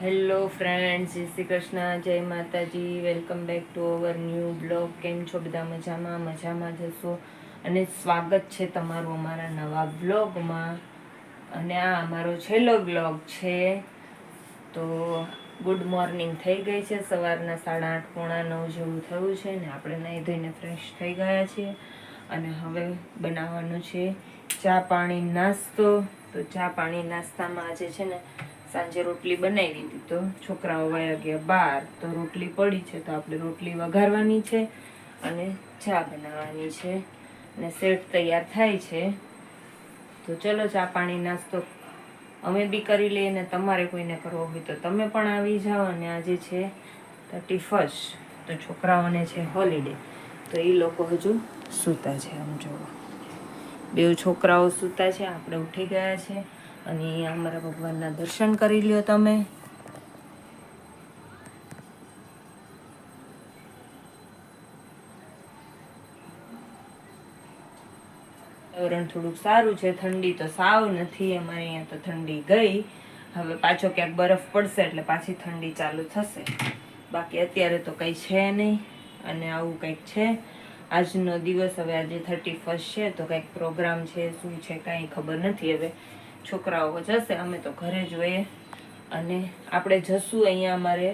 Hello friends, જય શ્રી કૃષ્ણ, જય માતાજી. Welcome back to our new blog. કેમ છો બધા? મજામાં જશો. અને સ્વાગત છે તમારું અમારા નવા બ્લોગમાં. અને આ અમારો છેલ્લો બ્લોગ છે. તો ગુડ મોર્નિંગ થઈ ગઈ છે. સવારના 8:30 પોણા 9 જેવું થયું છે ને આપણે નાહી ધોઈને ફ્રેશ થઈ ગયા છીએ. અને હવે બનાવવાનું છે ચા પાણી નાસ્તો. તો ચા પાણી નાસ્તામાં આજે છે ને સાંજે રોટલી બનાવી દીધી, તો છોકરાઓ વયા ગયા બહાર, તો રોટલી પડી છે, તો આપણે રોટલી વઘારવાની છે અને ચા બનાવવાની છે અને સેટ તૈયાર થાય છે. તો ચલો ચા પાણી નાસ્તો અમે બી કરી લઈએ ને તમારે કોઈને કરવો હોય તો તમે પણ આવી જાઓ. અને આજે છે 31st, તો છોકરાઓને છે હોલિડે, તો એ લોકો હજુ સૂતા છે. આમ જોવો, બે છોકરાઓ સૂતા છે, આપણે ઉઠી ગયા છે. અને અહીંયા અમારા ભગવાનના દર્શન કરી લ્યો તમે. વાતાવરણ થોડુંક સારું છે, ઠંડી તો સાવ નથી. અમારે અહીંયા તો ઠંડી ગઈ, હવે પાછો ક્યાંક બરફ પડશે એટલે પાછી ઠંડી ચાલુ થશે. બાકી અત્યારે તો કંઈ છે નહીં. અને આવું કંઈક છે આજનો દિવસ. હવે આજે 31st છે, તો કંઈક પ્રોગ્રામ છે, શું છે કાંઈ ખબર નથી. હવે છોકરાઓ જશે, અમે તો ઘરે જ હોઈએ. અને આપણે જશું અહીંયા અમારે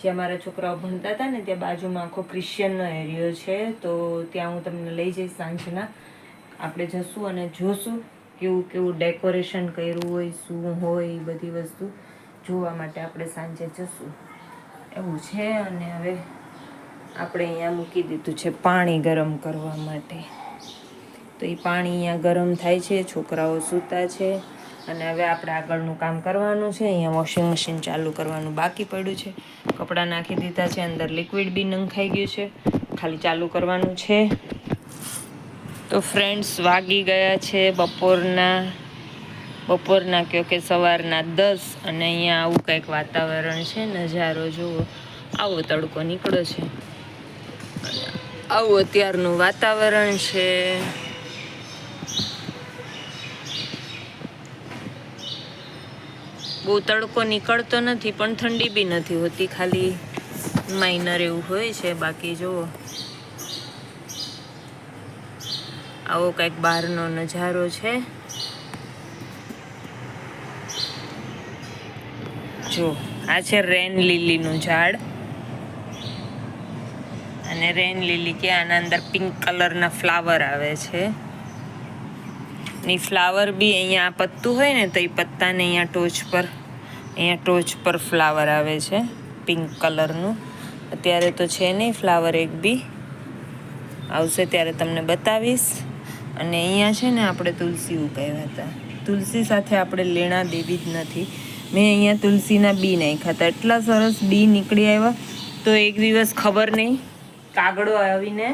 જે અમારા છોકરાઓ ભણતા હતા ને ત્યાં બાજુમાં આખો ક્રિશ્ચિયનનો એરિયો છે, તો ત્યાં હું તમને લઈ જઈશ સાંજના. આપણે જશું અને જોશું કેવું કેવું ડેકોરેશન કર્યું હોય, શું હોય, એ બધી વસ્તુ જોવા માટે આપણે સાંજે જશું એવું છે. અને હવે આપણે અહીંયા મૂકી દીધું છે પાણી ગરમ કરવા માટે, તો એ પાણી અહીંયા ગરમ થાય છે, છોકરાઓ સૂતા છે. અને હવે આપણે આગળનું કામ કરવાનું છે. અહીંયા વોશિંગ મશીન ચાલુ કરવાનું બાકી પડ્યું છે. કપડાં નાખી દીધા છે, અંદર લિક્વિડ બી નંખાઈ ગયું છે, ખાલી ચાલુ કરવાનું છે. તો ફ્રેન્ડ્સ, વાગી ગયા છે બપોરના કહો કે સવારના 10. અને અહીંયા આવું કંઈક વાતાવરણ છે, નજારો જુઓ. આવો તડકો નીકળ્યો છે, આવું અત્યારનું વાતાવરણ છે. બહુ તડકો નીકળતો નથી પણ ઠંડી બી નથી હોતી, ખાલી માઇનર એવું હોય છે. બાકી જુઓ, આવો કંઈક બહારનો નજારો છે. જો આ છે રેન લીલીનું ઝાડ. અને રેન લીલી કે આના અંદર પિંક કલરના ફ્લાવર આવે છે. ની ફ્લાવર બી અહીંયા પત્તું હોય ને તો એ પત્તાને અહીંયા ટોચ પર ફ્લાવર આવે છે પિંક કલરનું. અત્યારે તો છે નહીં ફ્લાવર, એક બી આવશે ત્યારે તમને બતાવીશ. અને અહીંયા છે ને આપણે તુલસી ઉગાવ્યા હતા, તુલસી સાથે આપણે લેણા દેવી જ નથી. મેં અહીંયા તુલસીના બી નાખ્યા હતા, એટલા સરસ બી નીકળી આવ્યા. તો એક દિવસ ખબર નહીં, કાગડો આવીને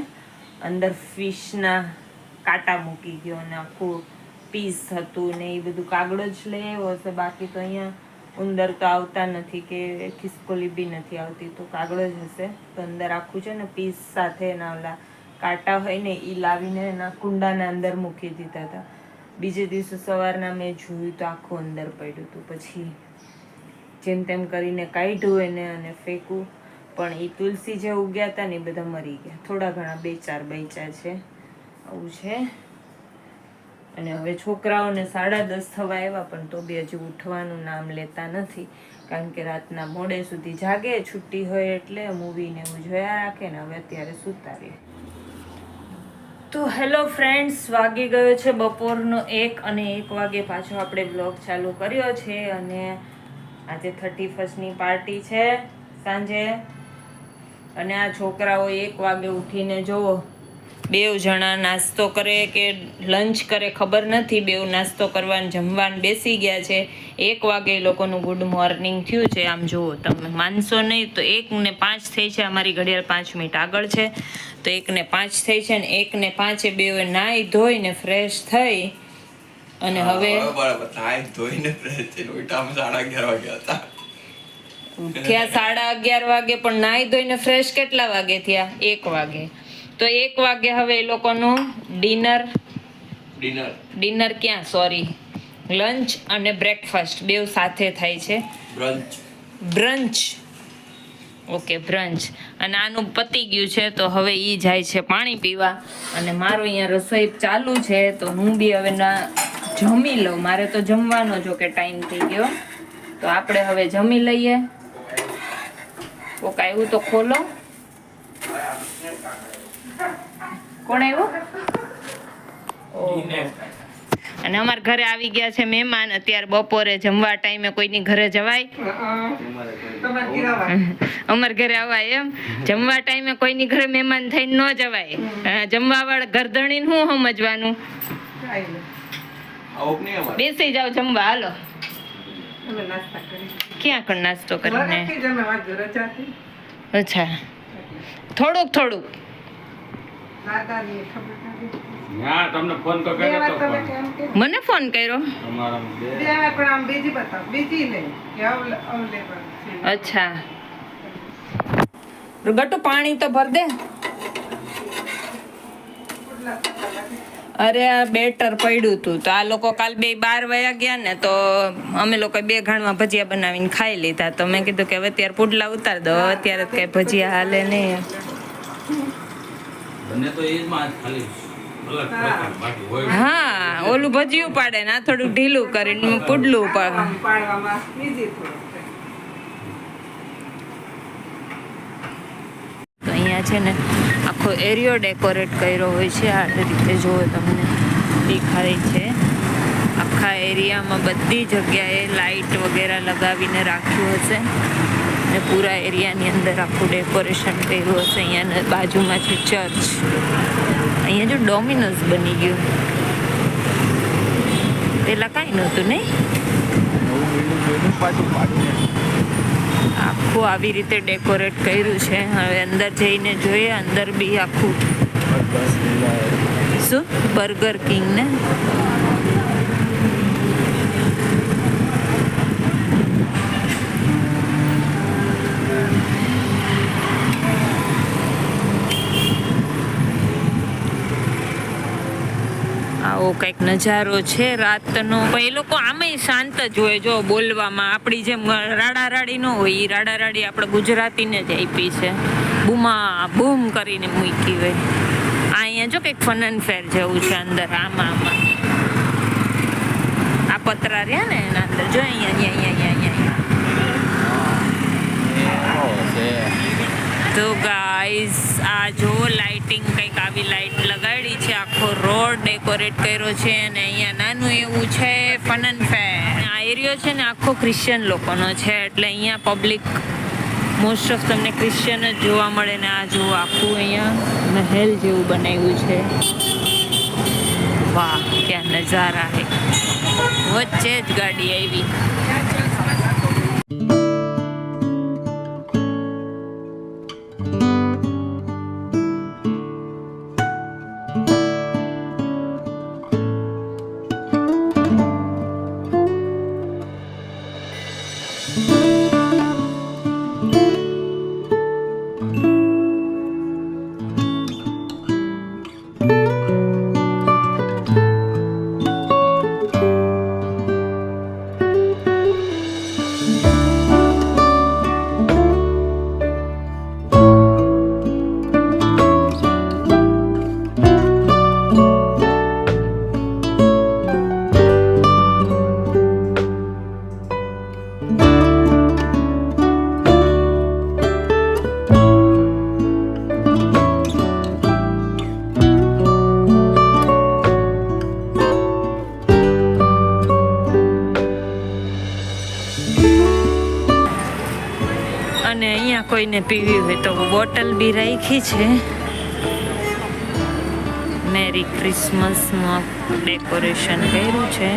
અંદર ફિશના કાંટા મૂકી ગયો અને આખું પીસ હતું ને એ બધું કાગડો જ લઈ આવ્યો હશે. બાકી તો અહીંયા ઉંદર તો આવતા નથી કે ખિસકોલી બી નથી આવતી, તો કાગડો જ હશે. તો અંદર આખું છે ને પીસ સાથે એના ઓલા કાંટા હોય ને એ લાવીને એના કુંડાના અંદર મૂકી દીધા હતા. બીજે દિવસે સવારના મેં જોયું તો આખું અંદર પડ્યું હતું. પછી જેમ તેમ કરીને કાઢ્યું એને અને ફેંકું. પણ એ તુલસી જે ઉગ્યા હતા ને એ બધા મરી ગયા, થોડા ઘણા 2-4 બચ્યા છે. આવું છે. અને હવે છોકરાઓને 10:30 થવા આવ્યા, પણ તો બી હજી ઉઠવાનું નામ લેતા નથી, કારણ કે રાતના મોડે સુધી જાગે, છુટ્ટી હોય એટલે મૂવીને એવું જોયા રાખે ને. હવે અત્યારે સૂતા રહે. તો હેલો ફ્રેન્ડ્સ, વાગી ગયો છે બપોરનો 1 અને 1 વાગે પાછો આપણે બ્લોગ ચાલુ કર્યો છે. અને આજે 31st પાર્ટી છે સાંજે. અને આ છોકરાઓ 1 વાગે ઉઠીને જોવો, 2 જણા નાસ્તો કરે કે લંચ કરે ખબર નથી, 2 નાસ્તો કરવાનું જમવાનું બેસી ગયા છે. 1 વાગે એ લોકોનું ગુડ મોર્નિંગ થયું છે. આમ જુઓ, તમે માનશો નહીં તો 1:05 થઈ છે. અમારી ઘડિયાળ 5 મિનિટ આગળ છે, તો 1:05 થઈ છે. ને 1:05 2 નાહી ધોઈને ફ્રેશ થઈ અને હવે ઉઠ્યા 11:30 વાગે. પણ નાહી ધોઈને ફ્રેશ કેટલા વાગે થયા? 1 વાગે. તો 1 વાગે હવે એ લોકોનું ડિનર ક્યાં, સોરી, લંચ અને બ્રેકફાસ્ટ બેવ સાથે થાય છે. બ્રંચ. Okay, brunch. અને આનું પતી ગયું છે તો હવે ઈ જાય છે પાણી પીવા અને મારું અહીંયા રસોઈ ચાલુ છે તો હું બી હવે જમી લઉં. મારે તો જમવાનો જો કે ટાઈમ થઈ ગયો તો આપણે હવે જમી લઈએ. કોક આવ્યું તો ખોલો. કોણ આવ્યું? અને અમારા ઘરે આવી ગયા છે મહેમાન. અત્યારે બપોરે જમવા ટાઈમે કોઈની ઘરે જવાય? અમારા ઘરે આવાય એમ? જમવા ટાઈમે કોઈની ઘરે મહેમાન થઈને ન જવાય. જમવા વાળા ઘરધણીને શું સમજવાનું? બેસી જાવ જમવા. હાલો. ક્યાં કણ નાસ્તો કરીને? અચ્છા, થોડુંક. મને ફોન કર્યો? અચ્છા. ગટુ પાણી તો ભર દે. અરે આ બેટર પડ્યું હતું તો આ લોકો કાલ 12 વાગ્યા ગયા ને તો અમે લોકો 2 ઘાણમાં ભજીયા બનાવીને ખાઈ લીધા. તો મેં કીધું કે હવે અત્યારે પુડલા ઉતાર દો, અત્યારે કઈ ભજીયા હાલે નહીં. હા, ઓલું ભજીયું પાડે ને આ થોડું ઢીલું કરીને પુડલું પાડે. તો અહીંયા છે ને આખો એરિયો ડેકોરેટ કર્યો હોય છે. આ રીતે જો તમને દેખાય છે. આખા એરિયામાં બધી જગ્યાએ લાઇટ વગેરે લગાવીને રાખ્યું હશે ને પૂરા એરિયાની અંદર આખું ડેકોરેશન કર્યું હશે. અહીંયા બાજુમાં છે ચર્ચ. અહીંયા જો ડોમિનોઝ બની ગયું. પેલા કાંઈ નહોતું નહીં. આખું આવી રીતે ડેકોરેટ કર્યું છે. હવે અંદર જઈને જોઈએ. અંદર બી આખું શું બર્ગર કિંગ ને આવો કંઈક નજારો છે રાતનો. પણ એ લોકો આમેય શાંત જ હોય જો બોલવામાં. આપણી જેમ રાડારાડી ન હોય. એ રાડારાડી આપણે ગુજરાતીને જ આપી છે. બૂમા બૂમ કરીને મૂકી હોય. અહીંયા જો કંઈક ફન એન્ડ ફેર જેવું છે અંદર. આમાં આ પતરા રહ્યા ને એના અંદર જો અહીંયા. તો ગાઈઝ આ જો લાઇટિંગ કંઈક આવી લાઇટ લગાડી છે. આખો રોડ ડેકોરેટ કર્યો છે અને અહીંયા નાનું એવું છે ફન એન્ડ ફેર. આ એરિયો છે ને આખો ક્રિશ્ચિયન લોકોનો છે એટલે અહીંયા પબ્લિક મોસ્ટ ઓફ તમને ક્રિશ્ચિયન જ જોવા મળે. ને આ જો આખું અહીંયા મહેલ જેવું બનાવ્યું છે. વાહ, ક્યાં નજારા હે. વચ્ચે જ ગાડી આવી. અને અહીંયા કોઈને પીવી હોય તો બોટલ બી રાખી છે. મેરી ક્રિસમસનું ડેકોરેશન કર્યું છે.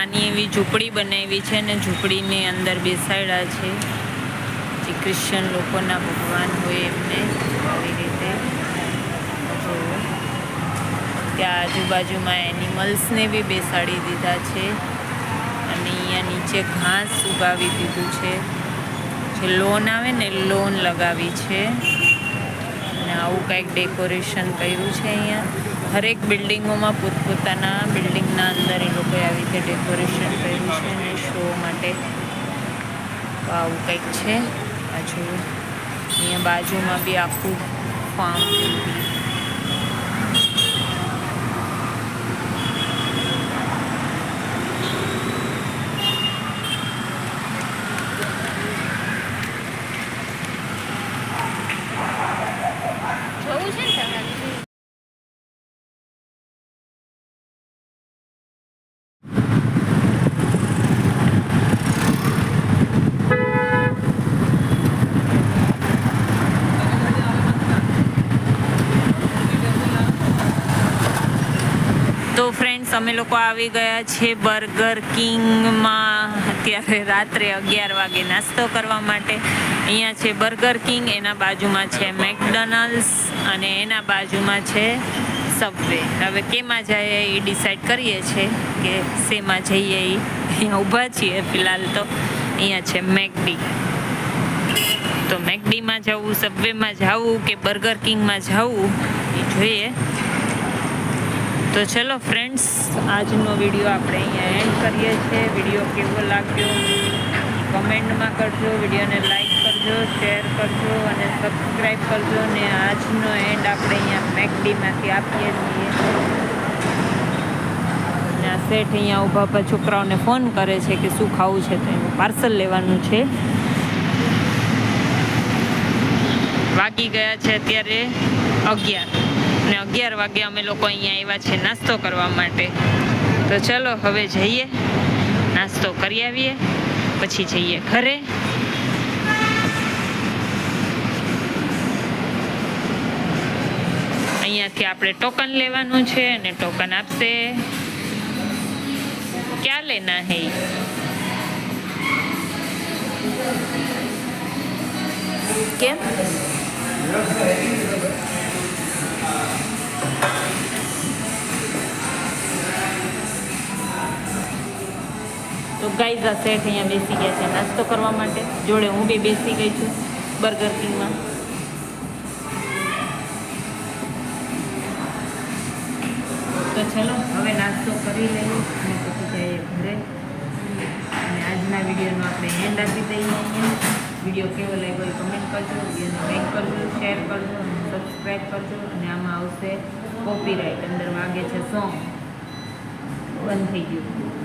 નાની એવી ઝૂંપડી બનાવી છે ને ઝૂંપડીની અંદર બેસાડ્યા છે જે ક્રિશ્ચન લોકોના ભગવાન હોય એમને આવી રીતે. જો ત્યાં આજુબાજુમાં એનિમલ્સને બી બેસાડી દીધા છે અને અહીંયા નીચે ઘાસ ઉગાવી દીધું છે. જે લોન આવે ને લોન લગાવી છે અને આવું કંઈક ડેકોરેશન કર્યું છે. અહીંયા હરેક બિલ્ડિંગોમાં પોતપોતાના બિલ્ડિંગના અંદર એ લોકોએ આવી રીતે ડેકોરેશન કર્યું છે અને શો માટે. તો આવું કંઈક છે. અહીંયા બાજુમાં બી આખું ફાર્મ. તો ફ્રેન્ડ્સ અમે લોકો આવી ગયા છે બર્ગર કિંગમાં અત્યારે રાત્રે 11 વાગે નાસ્તો કરવા માટે. અહીંયા છે બર્ગર કિંગ, એના બાજુમાં છે મેકડોનાલ્ડ્સ અને એના બાજુમાં છે સબવે. હવે કેમાં જાય એ ડિસાઈડ કરીએ છીએ કે શેમાં જઈએ. અહીંયા ઊભા છીએ ફિલહાલ તો. અહીંયા છે મેકડી. તો મેકડીમાં જવું, સબવેમાં જવું કે બર્ગર કિંગમાં જવું એ જોઈએ. તો ચલો ફ્રેન્ડ્સ, આજનો વિડીયો આપણે અહીંયા એન્ડ કરીએ છીએ. વિડીયો કેવો લાગ્યો કમેન્ટમાં કરજો, વિડીયોને લાઈક કરજો, શેર કરજો અને સબસ્ક્રાઈબ કરજો. ને આજનો એન્ડ આપણે અહીંયા મેકડીમાંથી આપીએ છીએ. અને આ શેઠ અહીંયા ઊભા પર છોકરાઓને ફોન કરે છે કે શું ખાવું છે, તો એનું પાર્સલ લેવાનું છે. વાગી ગયા છે અત્યારે 11 ને 11 વાગે અમે લોકો અહીંયા આવ્યા છે નાસ્તો કરવા માટે. તો ચલો હવે જઈએ, નાસ્તો કરી આવીએ, પછી જઈએ ઘરે. અહીંયાથી આપણે ટોકન લેવાનું છે અને ટોકન આપશે. ક્યાં લેના હે? કેમ? તો ગાઈઝ આ શેઠ અહીંયા બેસી ગયા છે નાસ્તો કરવા માટે. જોડે હું બી બેસી ગઈ છું બર્ગર કિંગમાં. તો ચલો હવે નાસ્તો કરી લઈએ અને પછી જઈએ ઘરે. અને આજના વિડીયોનો આપણે એન્ડ આપી દઈએ. વિડીયો કેવો લાગ્યો એ કમેન્ટ કરજો, વિડીયોને લાઈક કરજો, શેર કરજો અને સબસ્ક્રાઈબ કરજો. અને આમાં આવશે કોપીરાઇટ, અંદર વાગે છે સોંગ, બંધ થઈ ગયું.